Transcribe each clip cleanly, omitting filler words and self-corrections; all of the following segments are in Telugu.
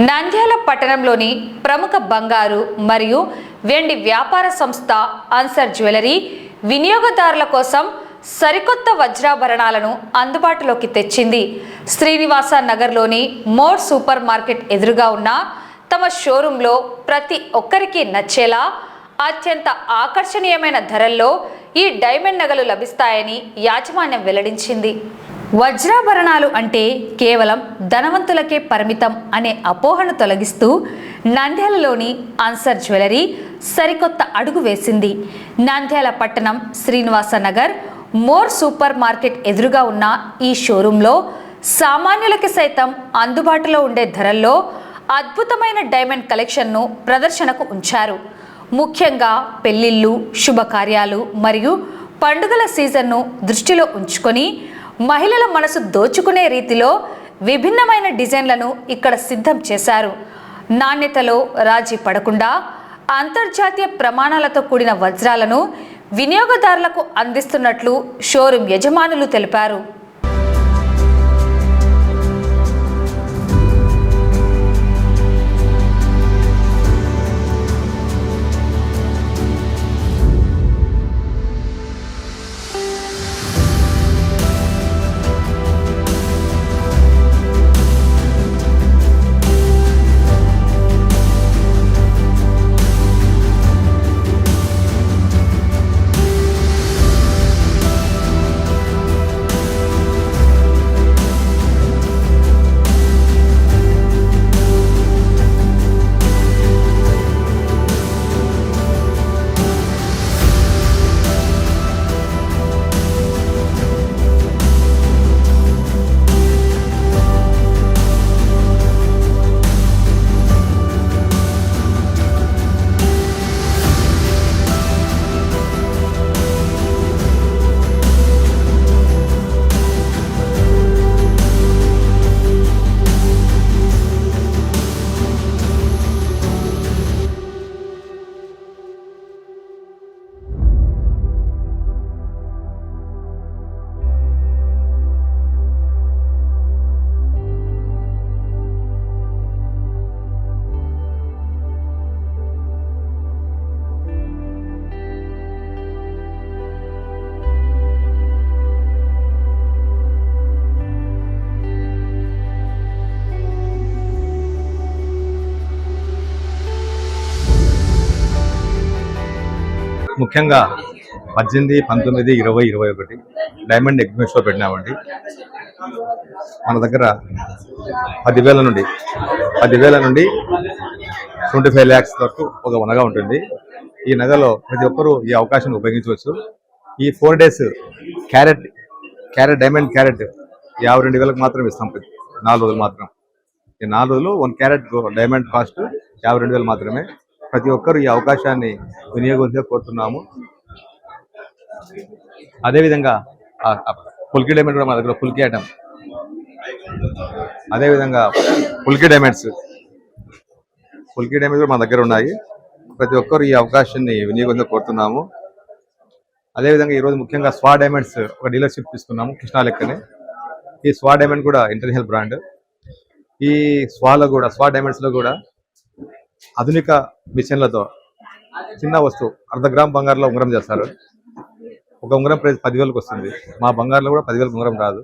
నంద్యాల పట్టణంలోని ప్రముఖ బంగారు మరియు వెండి వ్యాపార సంస్థ అన్సర్ జ్యువెలరీ వినియోగదారుల కోసం సరికొత్త వజ్రాభరణాలను అందుబాటులోకి తెచ్చింది. శ్రీనివాస నగర్లోని మోర్ సూపర్ మార్కెట్ ఎదురుగా ఉన్న తమ షోరూంలో ప్రతి ఒక్కరికి నచ్చేలా అత్యంత ఆకర్షణీయమైన ధరల్లో ఈ డైమండ్ నగలు లభిస్తాయని యాజమాన్యం వెల్లడించింది. వజ్రాభరణాలు అంటే కేవలం ధనవంతులకే పరిమితం అనే అపోహను తొలగిస్తూ నంద్యాలలోని అన్సర్ జ్యువెలరీ సరికొత్త అడుగు వేసింది. నంద్యాల పట్టణం Srinivasa Nagar more super market ఎదురుగా ఉన్న ఈ షోరూంలో సామాన్యులకి సైతం అందుబాటులో ఉండే ధరల్లో అద్భుతమైన డైమండ్ కలెక్షన్ను ప్రదర్శనకు ఉంచారు. ముఖ్యంగా పెళ్లిళ్ళు, శుభకార్యాలు మరియు పండుగల సీజన్ను దృష్టిలో ఉంచుకొని మహిళల మనసు దోచుకునే రీతిలో విభిన్నమైన డిజైన్లను ఇక్కడ సిద్ధం చేశారు. నాణ్యతలో రాజీ పడకుండా అంతర్జాతీయ ప్రమాణాలతో కూడిన వజ్రాలను వినియోగదారులకు అందిస్తున్నట్లు షోరూం యజమానులు తెలిపారు. ముఖ్యంగా 18, 19, 20, 21 డైమండ్ ఎగ్జిబిషన్ షో పెట్టినామండి. మన దగ్గర 10,000 నుండి 25 lakhs వరకు ఒక నగ ఉంటుంది. ఈ నగలో ప్రతి ఒక్కరూ ఈ అవకాశాన్ని ఉపయోగించవచ్చు. ఈ 4 days క్యారెట్ డైమండ్ క్యారెట్ 52,000కి మాత్రం ఇస్తాం. 4 రోజులు మాత్రం. ఈ 4 రోజులు 1 క్యారెట్ డైమండ్ కాస్ట్ 52,000 మాత్రమే. ప్రతి ఒక్కరు ఈ అవకాశాన్ని వినియోగించే కోరుతున్నాము. అదేవిధంగా పుల్కి డైమండ్ కూడా మన దగ్గర పుల్కి ఐటమ్, అదేవిధంగా పుల్కి డైమండ్స్ కూడా మన దగ్గర ఉన్నాయి. ప్రతి ఒక్కరు ఈ అవకాశాన్ని వినియోగించే కోరుతున్నాము. అదేవిధంగా ఈరోజు ముఖ్యంగా స్వా డైమండ్స్ ఒక డీలర్షిప్ తీసుకున్నాము కృష్ణా లెక్కనే. ఈ స్వా డైమండ్ కూడా ఇంటర్నేషనల్ బ్రాండ్. ఈ స్వా డైమండ్స్లో కూడా ఆధునిక మిషన్లతో చిన్న వస్తువు 1/2 గ్రామ్ బంగారులో ఉంగరం చేస్తారు. ఒక ఉంగరం ప్రైస్ 10,000కి వస్తుంది. మా బంగారులో కూడా 10,000కి ఉంగరం రాదు.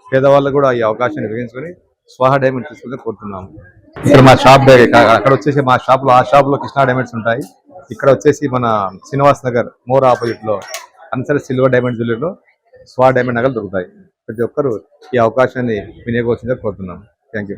పేదవాళ్ళు కూడా ఈ అవకాశాన్ని ఉపయోగించుకొని స్వాహా డైమండ్ తీసుకుంటే కోరుతున్నాము. ఇక్కడ మా షాప్ అక్కడ వచ్చేసి మా షాప్లో ఆ షాప్లో కృష్ణా డైమండ్స్ ఉంటాయి. ఇక్కడ వచ్చేసి మన శ్రీనివాస్ నగర్ మోర్ ఆపోజిట్లో అన్సర్ సిల్వర్ డైమండ్ జ్యువెలరీలో స్వా డైమండ్ నగలు దొరుకుతాయి. ప్రతి ఒక్కరు ఈ అవకాశాన్ని వినియోగించాలని కోరుతున్నాము. Thank you.